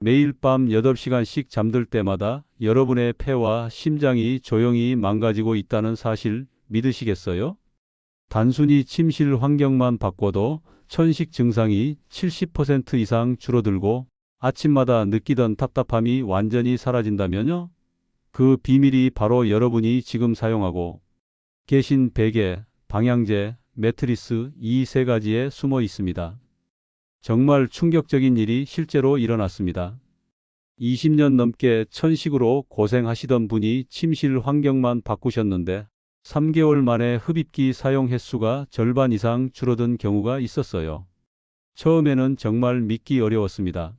매일 밤 8시간씩 잠들 때마다 여러분의 폐와 심장이 조용히 망가지고 있다는 사실 믿으시겠어요? 단순히 침실 환경만 바꿔도 천식 증상이 70% 이상 줄어들고 아침마다 느끼던 답답함이 완전히 사라진다면요? 그 비밀이 바로 여러분이 지금 사용하고 계신 베개, 방향제, 매트리스 이 세 가지에 숨어 있습니다. 정말 충격적인 일이 실제로 일어났습니다. 20년 넘게 천식으로 고생하시던 분이 침실 환경만 바꾸셨는데 3개월 만에 흡입기 사용 횟수가 절반 이상 줄어든 경우가 있었어요. 처음에는 정말 믿기 어려웠습니다.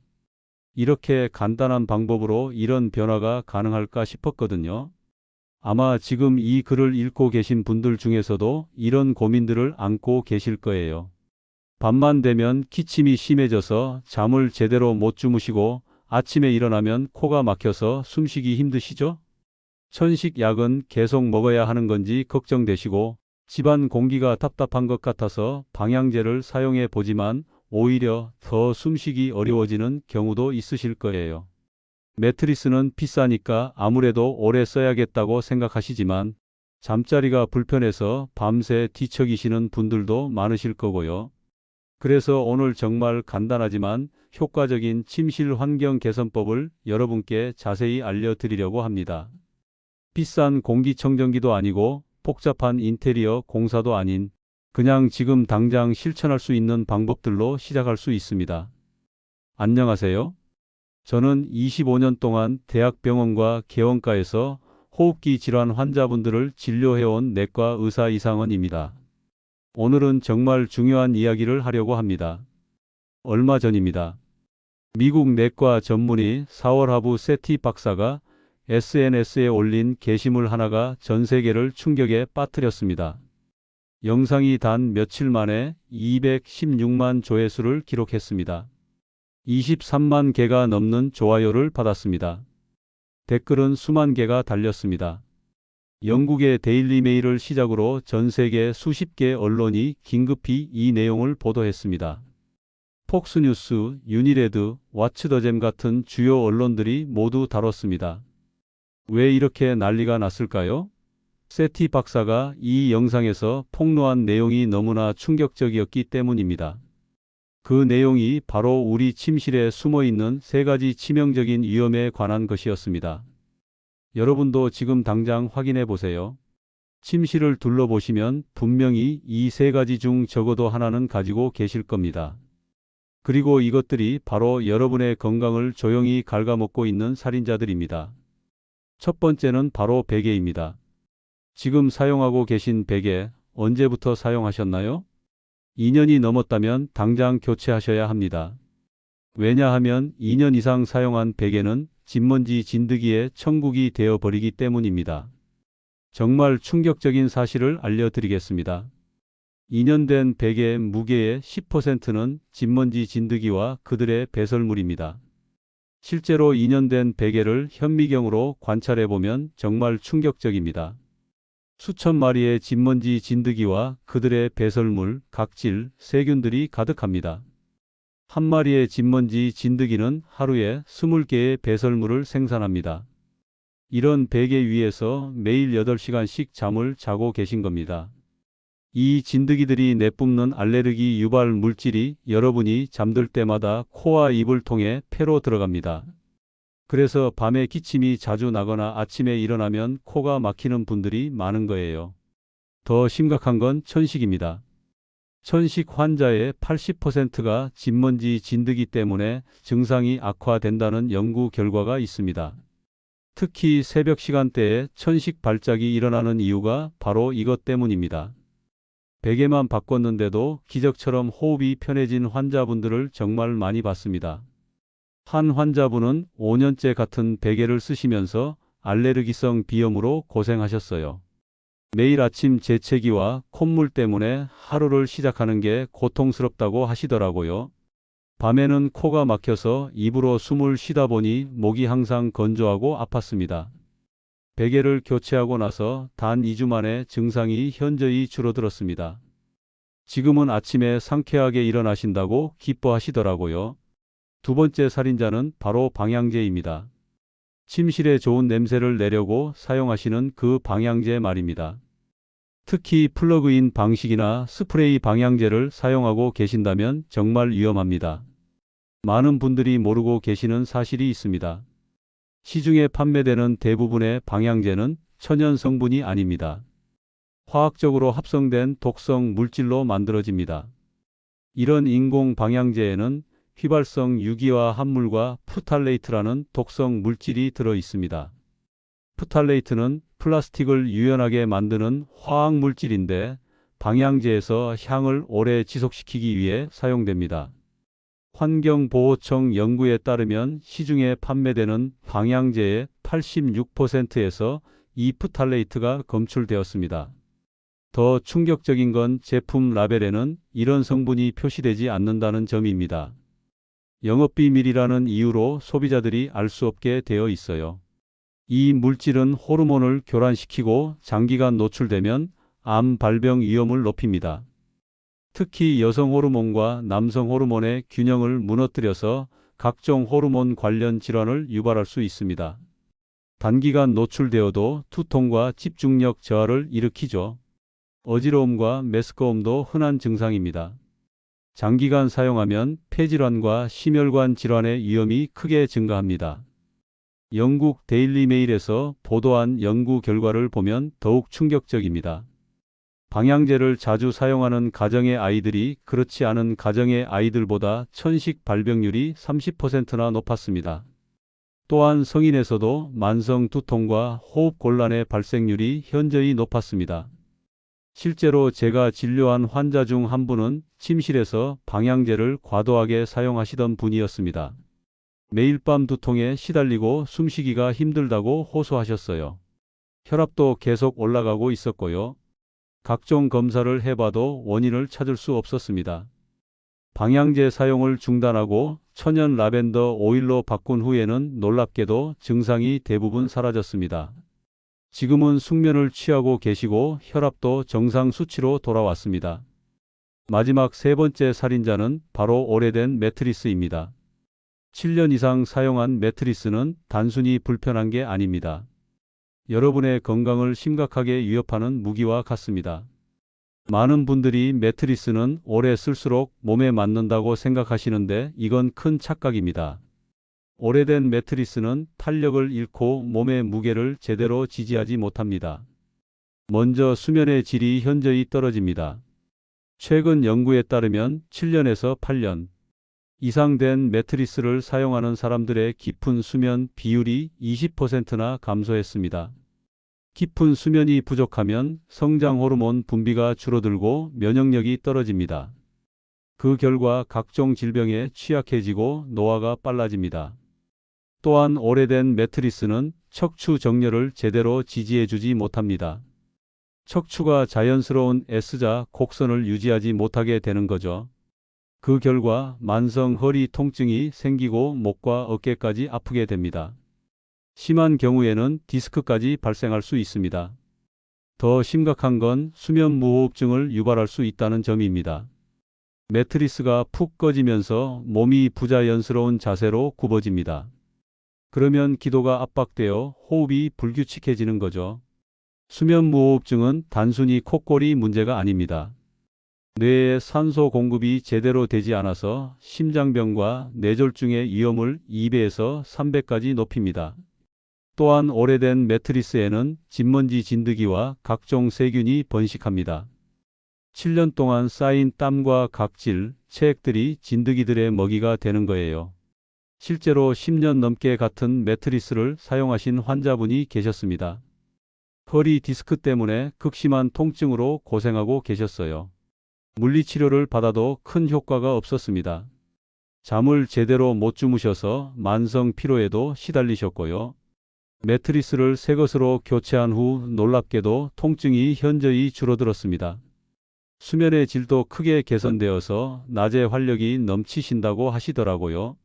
이렇게 간단한 방법으로 이런 변화가 가능할까 싶었거든요. 아마 지금 이 글을 읽고 계신 분들 중에서도 이런 고민들을 안고 계실 거예요. 밤만 되면 기침이 심해져서 잠을 제대로 못 주무시고 아침에 일어나면 코가 막혀서 숨쉬기 힘드시죠? 천식 약은 계속 먹어야 하는 건지 걱정되시고 집안 공기가 답답한 것 같아서 방향제를 사용해 보지만 오히려 더 숨쉬기 어려워지는 경우도 있으실 거예요. 매트리스는 비싸니까 아무래도 오래 써야겠다고 생각하시지만 잠자리가 불편해서 밤새 뒤척이시는 분들도 많으실 거고요. 그래서 오늘 정말 간단하지만 효과적인 침실 환경 개선법을 여러분께 자세히 알려드리려고 합니다. 비싼 공기청정기도 아니고 복잡한 인테리어 공사도 아닌 그냥 지금 당장 실천할 수 있는 방법들로 시작할 수 있습니다. 안녕하세요. 저는 25년 동안 대학병원과 개원가에서 호흡기 질환 환자분들을 진료해온 내과 의사 이상원입니다. 오늘은 정말 중요한 이야기를 하려고 합니다. 얼마 전입니다. 미국 내과 전문의 사월하부 세티 박사가 SNS에 올린 게시물 하나가 전 세계를 충격에 빠뜨렸습니다. 영상이 단 며칠 만에 216만 조회수를 기록했습니다. 23만 개가 넘는 좋아요를 받았습니다. 댓글은 수만 개가 달렸습니다. 영국의 데일리 메일을 시작으로 전 세계 수십 개 언론이 긴급히 이 내용을 보도했습니다. 폭스뉴스, 유니레드, 왓츠더잼 같은 주요 언론들이 모두 다뤘습니다. 왜 이렇게 난리가 났을까요? 세티 박사가 이 영상에서 폭로한 내용이 너무나 충격적이었기 때문입니다. 그 내용이 바로 우리 침실에 숨어있는 세 가지 치명적인 위험에 관한 것이었습니다. 여러분도 지금 당장 확인해 보세요. 침실을 둘러보시면 분명히 이 세 가지 중 적어도 하나는 가지고 계실 겁니다. 그리고 이것들이 바로 여러분의 건강을 조용히 갉아먹고 있는 살인자들입니다. 첫 번째는 바로 베개입니다. 지금 사용하고 계신 베개 언제부터 사용하셨나요? 2년이 넘었다면 당장 교체하셔야 합니다. 왜냐하면 2년 이상 사용한 베개는 진먼지 진드기의 천국이 되어버리기 때문입니다. 정말 충격적인 사실을 알려드리겠습니다. 2년 된 베개의 무게의 10%는 진먼지 진드기와 그들의 배설물입니다. 실제로 2년 된 베개를 현미경으로 관찰해보면 정말 충격적입니다. 수천 마리의 진먼지 진드기와 그들의 배설물, 각질, 세균들이 가득합니다. 한 마리의 진먼지 진드기는 하루에 20개의 배설물을 생산합니다. 이런 베개 위에서 매일 8시간씩 잠을 자고 계신 겁니다. 이 진드기들이 내뿜는 알레르기 유발 물질이 여러분이 잠들 때마다 코와 입을 통해 폐로 들어갑니다. 그래서 밤에 기침이 자주 나거나 아침에 일어나면 코가 막히는 분들이 많은 거예요. 더 심각한 건 천식입니다. 천식 환자의 80%가 진먼지 진드기 때문에 증상이 악화된다는 연구 결과가 있습니다. 특히 새벽 시간대에 천식 발작이 일어나는 이유가 바로 이것 때문입니다. 베개만 바꿨는데도 기적처럼 호흡이 편해진 환자분들을 정말 많이 봤습니다. 한 환자분은 5년째 같은 베개를 쓰시면서 알레르기성 비염으로 고생하셨어요. 매일 아침 재채기와 콧물 때문에 하루를 시작하는 게 고통스럽다고 하시더라고요. 밤에는 코가 막혀서 입으로 숨을 쉬다 보니 목이 항상 건조하고 아팠습니다. 베개를 교체하고 나서 단 2주 만에 증상이 현저히 줄어들었습니다. 지금은 아침에 상쾌하게 일어나신다고 기뻐하시더라고요. 두 번째 살인자는 바로 방향제입니다. 침실에 좋은 냄새를 내려고 사용하시는 그 방향제 말입니다. 특히 플러그인 방식이나 스프레이 방향제를 사용하고 계신다면 정말 위험합니다. 많은 분들이 모르고 계시는 사실이 있습니다. 시중에 판매되는 대부분의 방향제는 천연 성분이 아닙니다. 화학적으로 합성된 독성 물질로 만들어집니다. 이런 인공 방향제에는 휘발성 유기화 합물과 프탈레이트라는 독성 물질이 들어 있습니다. 프탈레이트는 플라스틱을 유연하게 만드는 화학 물질인데 방향제에서 향을 오래 지속시키기 위해 사용됩니다. 환경보호청 연구에 따르면 시중에 판매되는 방향제의 86%에서 이 프탈레이트가 검출되었습니다. 더 충격적인 건 제품 라벨에는 이런 성분이 표시되지 않는다는 점입니다. 영업비밀이라는 이유로 소비자들이 알 수 없게 되어 있어요. 이 물질은 호르몬을 교란시키고 장기간 노출되면 암 발병 위험을 높입니다. 특히 여성 호르몬과 남성 호르몬의 균형을 무너뜨려서 각종 호르몬 관련 질환을 유발할 수 있습니다. 단기간 노출되어도 두통과 집중력 저하를 일으키죠. 어지러움과 메스꺼움도 흔한 증상입니다. 장기간 사용하면 폐질환과 심혈관 질환의 위험이 크게 증가합니다. 영국 데일리 메일에서 보도한 연구 결과를 보면 더욱 충격적입니다. 방향제를 자주 사용하는 가정의 아이들이 그렇지 않은 가정의 아이들보다 천식 발병률이 30%나 높았습니다. 또한 성인에서도 만성 두통과 호흡 곤란의 발생률이 현저히 높았습니다. 실제로 제가 진료한 환자 중 한 분은 침실에서 방향제를 과도하게 사용하시던 분이었습니다. 매일 밤 두통에 시달리고 숨쉬기가 힘들다고 호소하셨어요. 혈압도 계속 올라가고 있었고요. 각종 검사를 해봐도 원인을 찾을 수 없었습니다. 방향제 사용을 중단하고 천연 라벤더 오일로 바꾼 후에는 놀랍게도 증상이 대부분 사라졌습니다. 지금은 숙면을 취하고 계시고 혈압도 정상 수치로 돌아왔습니다. 마지막 세 번째 살인자는 바로 오래된 매트리스입니다. 7년 이상 사용한 매트리스는 단순히 불편한 게 아닙니다. 여러분의 건강을 심각하게 위협하는 무기와 같습니다. 많은 분들이 매트리스는 오래 쓸수록 몸에 맞는다고 생각하시는데 이건 큰 착각입니다. 오래된 매트리스는 탄력을 잃고 몸의 무게를 제대로 지지하지 못합니다. 먼저 수면의 질이 현저히 떨어집니다. 최근 연구에 따르면 7년에서 8년 이상 된 매트리스를 사용하는 사람들의 깊은 수면 비율이 20%나 감소했습니다. 깊은 수면이 부족하면 성장 호르몬 분비가 줄어들고 면역력이 떨어집니다. 그 결과 각종 질병에 취약해지고 노화가 빨라집니다. 또한 오래된 매트리스는 척추 정렬을 제대로 지지해주지 못합니다. 척추가 자연스러운 S자 곡선을 유지하지 못하게 되는 거죠. 그 결과 만성 허리 통증이 생기고 목과 어깨까지 아프게 됩니다. 심한 경우에는 디스크까지 발생할 수 있습니다. 더 심각한 건 수면 무호흡증을 유발할 수 있다는 점입니다. 매트리스가 푹 꺼지면서 몸이 부자연스러운 자세로 굽어집니다. 그러면 기도가 압박되어 호흡이 불규칙해지는 거죠. 수면 무호흡증은 단순히 코골이 문제가 아닙니다. 뇌에 산소 공급이 제대로 되지 않아서 심장병과 뇌졸중의 위험을 2배에서 3배까지 높입니다. 또한 오래된 매트리스에는 진먼지 진드기와 각종 세균이 번식합니다. 7년 동안 쌓인 땀과 각질, 체액들이 진드기들의 먹이가 되는 거예요. 실제로 10년 넘게 같은 매트리스를 사용하신 환자분이 계셨습니다. 허리 디스크 때문에 극심한 통증으로 고생하고 계셨어요. 물리치료를 받아도 큰 효과가 없었습니다. 잠을 제대로 못 주무셔서 만성 피로에도 시달리셨고요. 매트리스를 새 것으로 교체한 후 놀랍게도 통증이 현저히 줄어들었습니다. 수면의 질도 크게 개선되어서 낮에 활력이 넘치신다고 하시더라고요.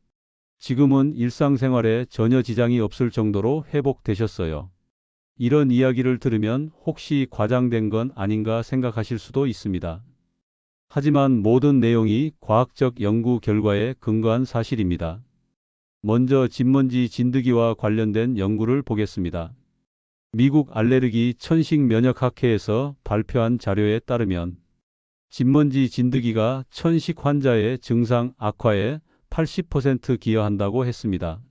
지금은 일상생활에 전혀 지장이 없을 정도로 회복되셨어요. 이런 이야기를 들으면 혹시 과장된 건 아닌가 생각하실 수도 있습니다. 하지만 모든 내용이 과학적 연구 결과에 근거한 사실입니다. 먼저 진먼지 진드기와 관련된 연구를 보겠습니다. 미국 알레르기 천식면역학회에서 발표한 자료에 따르면 진먼지 진드기가 천식 환자의 증상 악화에 80% 기여한다고 했습니다.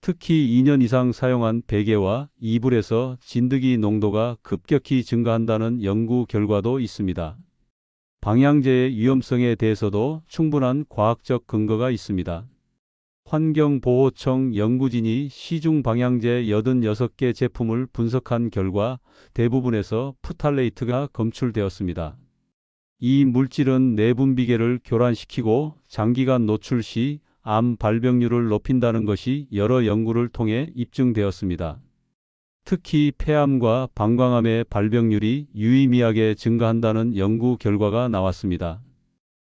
특히 2년 이상 사용한 베개와 이불에서 진드기 농도가 급격히 증가한다는 연구 결과도 있습니다. 방향제의 위험성에 대해서도 충분한 과학적 근거가 있습니다. 환경보호청 연구진이 시중 방향제 86개 제품을 분석한 결과 대부분에서 프탈레이트가 검출되었습니다. 이 물질은 내분비계를 교란시키고 장기간 노출 시 암 발병률을 높인다는 것이 여러 연구를 통해 입증되었습니다. 특히 폐암과 방광암의 발병률이 유의미하게 증가한다는 연구 결과가 나왔습니다.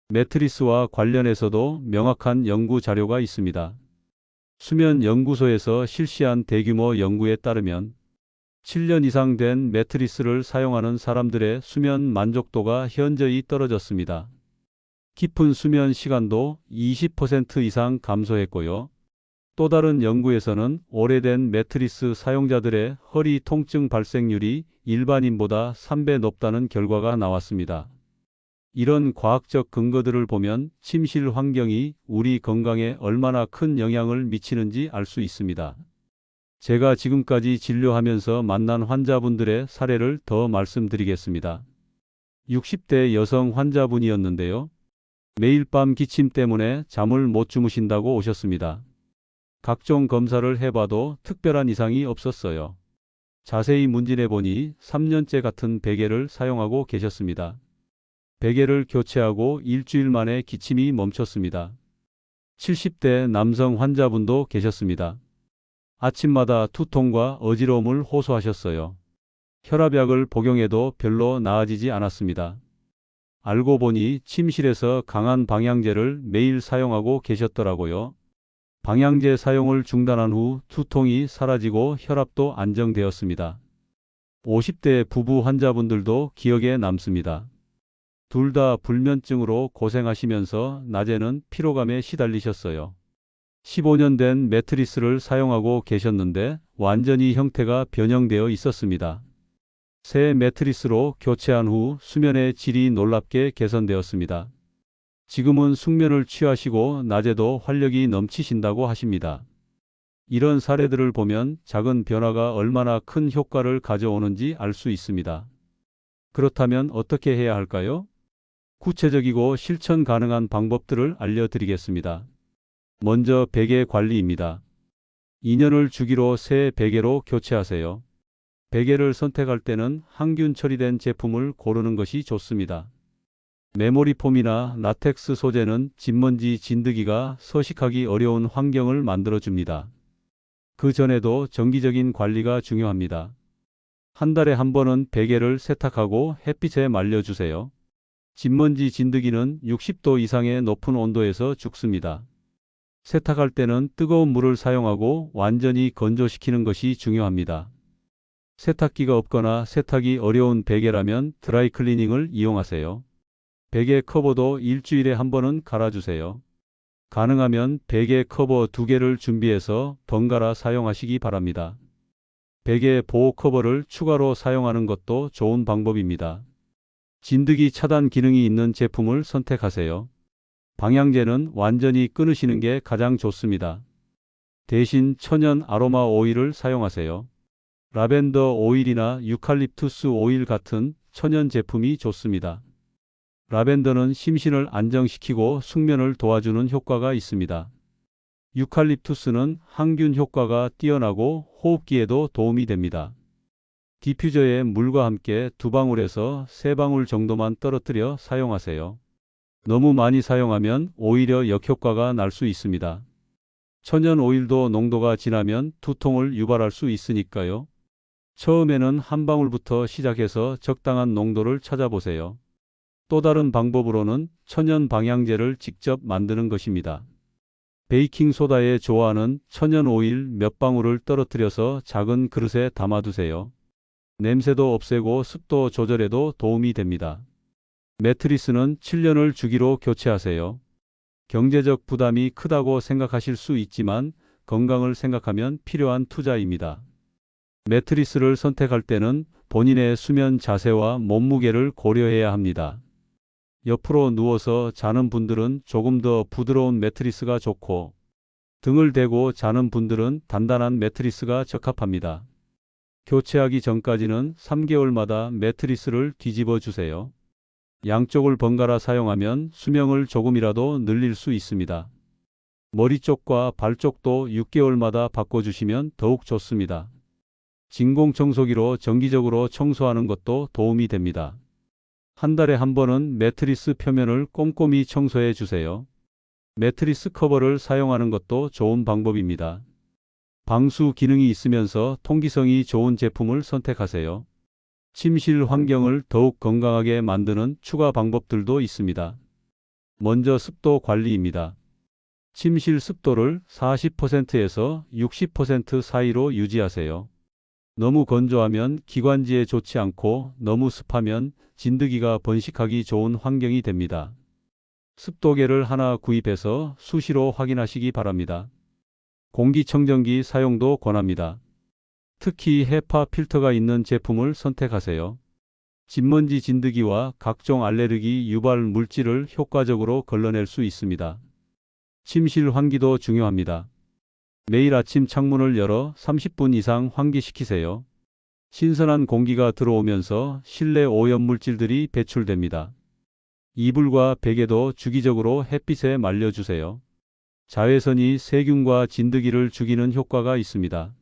매트리스와 관련해서도 명확한 연구 자료가 있습니다. 수면연구소에서 실시한 대규모 연구에 따르면 7년 이상 된 매트리스를 사용하는 사람들의 수면 만족도가 현저히 떨어졌습니다. 깊은 수면 시간도 20% 이상 감소했고요. 또 다른 연구에서는 오래된 매트리스 사용자들의 허리 통증 발생률이 일반인보다 3배 높다는 결과가 나왔습니다. 이런 과학적 근거들을 보면 침실 환경이 우리 건강에 얼마나 큰 영향을 미치는지 알 수 있습니다. 제가 지금까지 진료하면서 만난 환자분들의 사례를 더 말씀드리겠습니다. 60대 여성 환자분이었는데요. 매일 밤 기침 때문에 잠을 못 주무신다고 오셨습니다. 각종 검사를 해봐도 특별한 이상이 없었어요. 자세히 문진해 보니 3년째 같은 베개를 사용하고 계셨습니다. 베개를 교체하고 일주일 만에 기침이 멈췄습니다. 70대 남성 환자분도 계셨습니다. 아침마다 두통과 어지러움을 호소하셨어요. 혈압약을 복용해도 별로 나아지지 않았습니다. 알고 보니 침실에서 강한 방향제를 매일 사용하고 계셨더라고요. 방향제 사용을 중단한 후 두통이 사라지고 혈압도 안정되었습니다. 50대 부부 환자분들도 기억에 남습니다. 둘 다 불면증으로 고생하시면서 낮에는 피로감에 시달리셨어요. 15년 된 매트리스를 사용하고 계셨는데 완전히 형태가 변형되어 있었습니다. 새 매트리스로 교체한 후 수면의 질이 놀랍게 개선되었습니다. 지금은 숙면을 취하시고 낮에도 활력이 넘치신다고 하십니다. 이런 사례들을 보면 작은 변화가 얼마나 큰 효과를 가져오는지 알 수 있습니다. 그렇다면 어떻게 해야 할까요? 구체적이고 실천 가능한 방법들을 알려드리겠습니다. 먼저 베개 관리입니다. 2년을 주기로 새 베개로 교체하세요. 베개를 선택할 때는 항균 처리된 제품을 고르는 것이 좋습니다. 메모리 폼이나 라텍스 소재는 진먼지 진드기가 서식하기 어려운 환경을 만들어줍니다. 그 전에도 정기적인 관리가 중요합니다. 한 달에 한 번은 베개를 세탁하고 햇빛에 말려주세요. 진먼지 진드기는 60도 이상의 높은 온도에서 죽습니다. 세탁할 때는 뜨거운 물을 사용하고 완전히 건조시키는 것이 중요합니다. 세탁기가 없거나 세탁이 어려운 베개라면 드라이클리닝을 이용하세요. 베개 커버도 일주일에 한 번은 갈아주세요. 가능하면 베개 커버 2개를 준비해서 번갈아 사용하시기 바랍니다. 베개 보호 커버를 추가로 사용하는 것도 좋은 방법입니다. 진드기 차단 기능이 있는 제품을 선택하세요. 방향제는 완전히 끊으시는 게 가장 좋습니다. 대신 천연 아로마 오일을 사용하세요. 라벤더 오일이나 유칼립투스 오일 같은 천연 제품이 좋습니다. 라벤더는 심신을 안정시키고 숙면을 도와주는 효과가 있습니다. 유칼립투스는 항균 효과가 뛰어나고 호흡기에도 도움이 됩니다. 디퓨저에 물과 함께 2방울에서 3방울 정도만 떨어뜨려 사용하세요. 너무 많이 사용하면 오히려 역효과가 날 수 있습니다. 천연 오일도 농도가 진하면 두통을 유발할 수 있으니까요. 처음에는 한 방울부터 시작해서 적당한 농도를 찾아보세요. 또 다른 방법으로는 천연 방향제를 직접 만드는 것입니다. 베이킹소다에 좋아하는 천연 오일 몇 방울을 떨어뜨려서 작은 그릇에 담아두세요. 냄새도 없애고 습도 조절에도 도움이 됩니다. 매트리스는 7년을 주기로 교체하세요. 경제적 부담이 크다고 생각하실 수 있지만 건강을 생각하면 필요한 투자입니다. 매트리스를 선택할 때는 본인의 수면 자세와 몸무게를 고려해야 합니다. 옆으로 누워서 자는 분들은 조금 더 부드러운 매트리스가 좋고, 등을 대고 자는 분들은 단단한 매트리스가 적합합니다. 교체하기 전까지는 3개월마다 매트리스를 뒤집어 주세요. 양쪽을 번갈아 사용하면 수명을 조금이라도 늘릴 수 있습니다. 머리 쪽과 발 쪽도 6개월마다 바꿔주시면 더욱 좋습니다. 진공청소기로 정기적으로 청소하는 것도 도움이 됩니다. 한 달에 한 번은 매트리스 표면을 꼼꼼히 청소해 주세요. 매트리스 커버를 사용하는 것도 좋은 방법입니다. 방수 기능이 있으면서 통기성이 좋은 제품을 선택하세요. 침실 환경을 더욱 건강하게 만드는 추가 방법들도 있습니다. 먼저 습도 관리입니다. 침실 습도를 40%에서 60% 사이로 유지하세요. 너무 건조하면 기관지에 좋지 않고 너무 습하면 진드기가 번식하기 좋은 환경이 됩니다. 습도계를 하나 구입해서 수시로 확인하시기 바랍니다. 공기청정기 사용도 권합니다. 특히 헤파 필터가 있는 제품을 선택하세요. 진먼지 진드기와 각종 알레르기 유발 물질을 효과적으로 걸러낼 수 있습니다. 침실 환기도 중요합니다. 매일 아침 창문을 열어 30분 이상 환기시키세요. 신선한 공기가 들어오면서 실내 오염 물질들이 배출됩니다. 이불과 베개도 주기적으로 햇빛에 말려주세요. 자외선이 세균과 진드기를 죽이는 효과가 있습니다.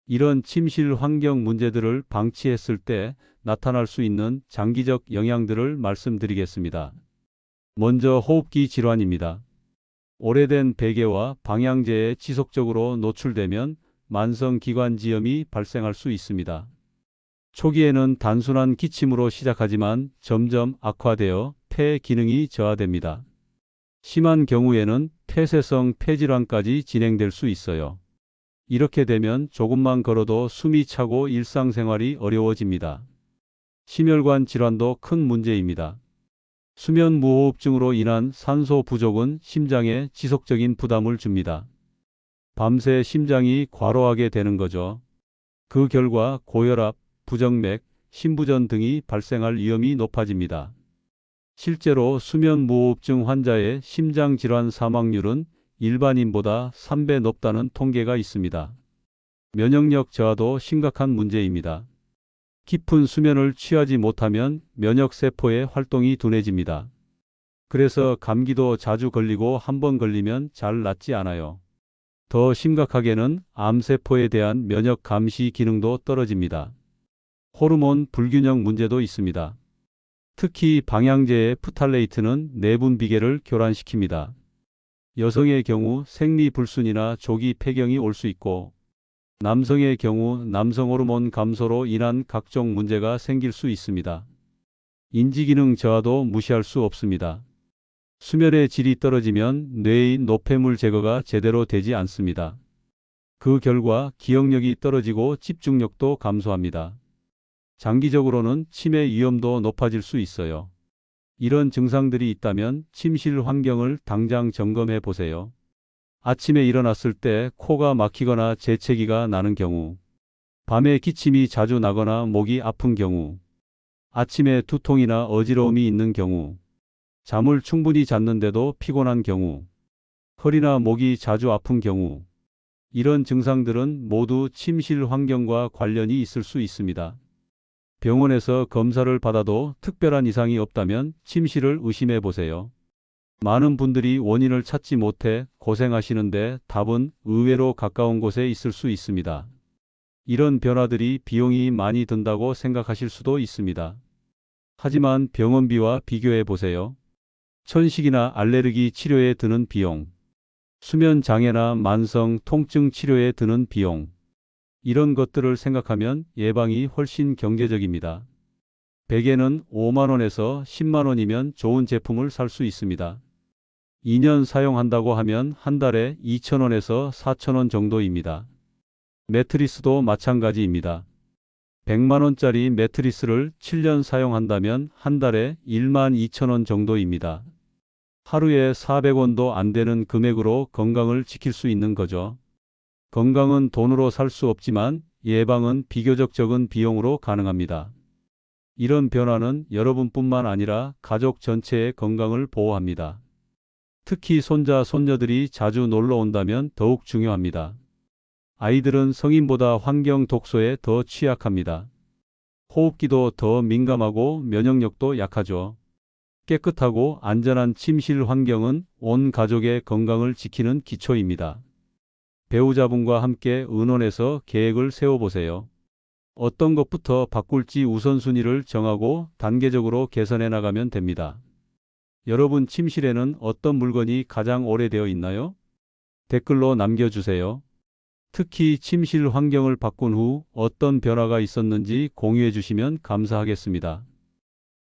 이런 침실 환경 문제들을 방치했을 때 나타날 수 있는 장기적 영향들을 말씀드리겠습니다. 먼저 호흡기 질환입니다. 오래된 베개와 방향제에 지속적으로 노출되면 만성기관지염이 발생할 수 있습니다. 초기에는 단순한 기침으로 시작하지만 점점 악화되어 폐 기능이 저하됩니다. 심한 경우에는 폐쇄성 폐질환까지 진행될 수 있어요. 이렇게 되면 조금만 걸어도 숨이 차고 일상생활이 어려워집니다. 심혈관 질환도 큰 문제입니다. 수면 무호흡증으로 인한 산소 부족은 심장에 지속적인 부담을 줍니다. 밤새 심장이 과로하게 되는 거죠. 그 결과 고혈압, 부정맥, 심부전 등이 발생할 위험이 높아집니다. 실제로 수면 무호흡증 환자의 심장질환 사망률은 일반인보다 3배 높다는 통계가 있습니다. 면역력 저하도 심각한 문제입니다. 깊은 수면을 취하지 못하면 면역세포의 활동이 둔해집니다. 그래서 감기도 자주 걸리고 한번 걸리면 잘 낫지 않아요. 더 심각하게는 암세포에 대한 면역 감시 기능도 떨어집니다. 호르몬 불균형 문제도 있습니다. 특히 방향제의 프탈레이트는 내분 비계를 교란시킵니다. 여성의 경우 생리불순이나 조기 폐경이 올 수 있고, 남성의 경우 남성 호르몬 감소로 인한 각종 문제가 생길 수 있습니다. 인지기능 저하도 무시할 수 없습니다. 수면의 질이 떨어지면 뇌의 노폐물 제거가 제대로 되지 않습니다. 그 결과 기억력이 떨어지고 집중력도 감소합니다. 장기적으로는 치매 위험도 높아질 수 있어요. 이런 증상들이 있다면 침실 환경을 당장 점검해 보세요. 아침에 일어났을 때 코가 막히거나 재채기가 나는 경우, 밤에 기침이 자주 나거나 목이 아픈 경우, 아침에 두통이나 어지러움이 있는 경우, 잠을 충분히 잤는데도 피곤한 경우, 허리나 목이 자주 아픈 경우, 이런 증상들은 모두 침실 환경과 관련이 있을 수 있습니다. 병원에서 검사를 받아도 특별한 이상이 없다면 침실을 의심해 보세요. 많은 분들이 원인을 찾지 못해 고생하시는데 답은 의외로 가까운 곳에 있을 수 있습니다. 이런 변화들이 비용이 많이 든다고 생각하실 수도 있습니다. 하지만 병원비와 비교해 보세요. 천식이나 알레르기 치료에 드는 비용, 수면 장애나 만성 통증 치료에 드는 비용, 이런 것들을 생각하면 예방이 훨씬 경제적입니다. 베개는 5만 원에서 10만 원이면 좋은 제품을 살 수 있습니다. 2년 사용한다고 하면 한 달에 2,000원에서 4,000원 정도입니다. 매트리스도 마찬가지입니다. 100만 원짜리 매트리스를 7년 사용한다면 한 달에 1만 2천 원 정도입니다. 하루에 400원도 안 되는 금액으로 건강을 지킬 수 있는 거죠. 건강은 돈으로 살 수 없지만 예방은 비교적 적은 비용으로 가능합니다. 이런 변화는 여러분뿐만 아니라 가족 전체의 건강을 보호합니다. 특히 손자, 손녀들이 자주 놀러 온다면 더욱 중요합니다. 아이들은 성인보다 환경 독소에 더 취약합니다. 호흡기도 더 민감하고 면역력도 약하죠. 깨끗하고 안전한 침실 환경은 온 가족의 건강을 지키는 기초입니다. 배우자분과 함께 의논해서 계획을 세워보세요. 어떤 것부터 바꿀지 우선순위를 정하고 단계적으로 개선해 나가면 됩니다. 여러분 침실에는 어떤 물건이 가장 오래되어 있나요? 댓글로 남겨주세요. 특히 침실 환경을 바꾼 후 어떤 변화가 있었는지 공유해 주시면 감사하겠습니다.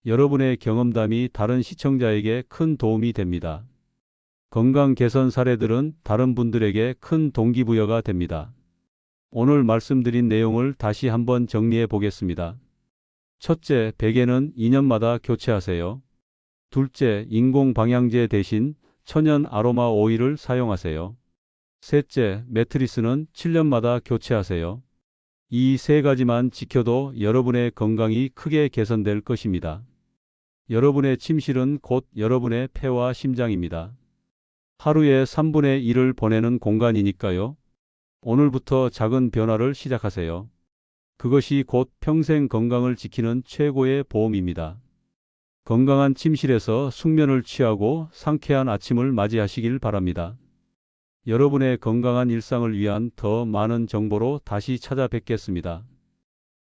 여러분의 경험담이 다른 시청자에게 큰 도움이 됩니다. 건강 개선 사례들은 다른 분들에게 큰 동기부여가 됩니다. 오늘 말씀드린 내용을 다시 한번 정리해 보겠습니다. 첫째, 베개는 2년마다 교체하세요. 둘째, 인공 방향제 대신 천연 아로마 오일을 사용하세요. 셋째, 매트리스는 7년마다 교체하세요. 이 세 가지만 지켜도 여러분의 건강이 크게 개선될 것입니다. 여러분의 침실은 곧 여러분의 폐와 심장입니다. 하루에 3분의 1을 보내는 공간이니까요. 오늘부터 작은 변화를 시작하세요. 그것이 곧 평생 건강을 지키는 최고의 보험입니다. 건강한 침실에서 숙면을 취하고 상쾌한 아침을 맞이하시길 바랍니다. 여러분의 건강한 일상을 위한 더 많은 정보로 다시 찾아뵙겠습니다.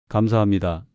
감사합니다.